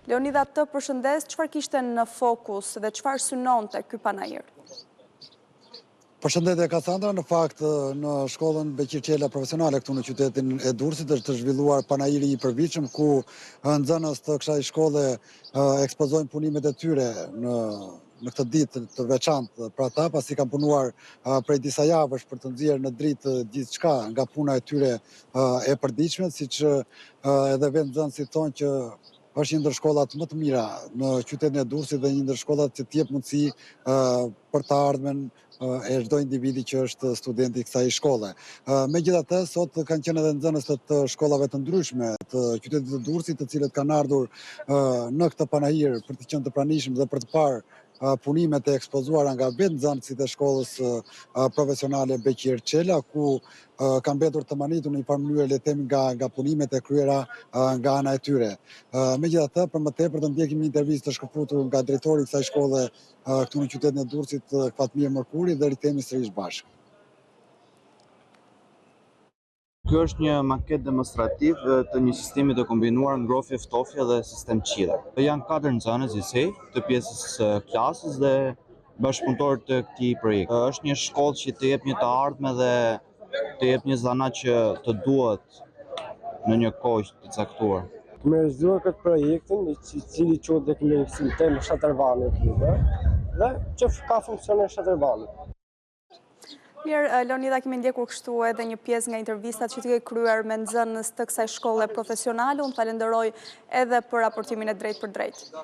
Leonida, të përshëndes, çfarë kishte në fokus dhe çfarë synonte ky panajir? Përshëndetje Kassandra, në fakt në shkollën Beqir Qela profesionale këtu në qytetin e Durrësit është të zhvilluar panajiri i përvitshëm ku nxënës të kësaj shkolle ekspozojnë punimet e tyre në këtë ditë të veçantë për ata, pasi kanë punuar prej disa javësh për të nxjerrë në dritë gjithçka nga puna e tyre e përditshme, siç edhe vetë nxënësit thonë që është një ndër shkollat më të mira në qytetin e Durrësit dhe një ndër shkollat që t'jep mundësi për të ardhmen e çdo individi që është student i kësaj shkolle. Megjithatë, sot kanë qenë edhe nxënës të shkollave të ndryshme të qytetit të Durrësit, të cilët kanë ardhur në këtë panajir për të qenë të pranishëm dhe për të parë punimet e ekspozuara nga vetë nxënësit e shkollës profesionale Beqir Qela, ku kanë mbetur të manitur në një farë mënyrë le të themi nga punimet e kryera nga ana e tyre. Megjithatë, për më tepër do ndjekim një intervistë të shkëputur nga drejtori i kësaj shkolle këtu në qytetin e Durrësit, Fatmir Mërkuri, dhe rikthehemi sërish bashkë. Kjo është një maket demonstrativ të një sistemi të kombinuar ngrohje ftofje dhe sistem qire. Janë 4 nxënës gjithsej të pjesës klasës dhe bashkëpunëtorë të këtij projekti. Është një shkollë që të jep një të ardhme dhe të jep një zanat që të duhet në një kohë të caktuar. Me realizuar këtë projektin, i cili quhet dhe kemi si temë Shatërvani dhe që ka funksionin Shatërvani. Mirë, Leonida, kemi ndjekur kështu edhe një pjesë nga intervistat që ti ke kryer me nxënës të kësaj shkolle profesionale. Unë falenderoj edhe për raportimin e drejtë për drejtë.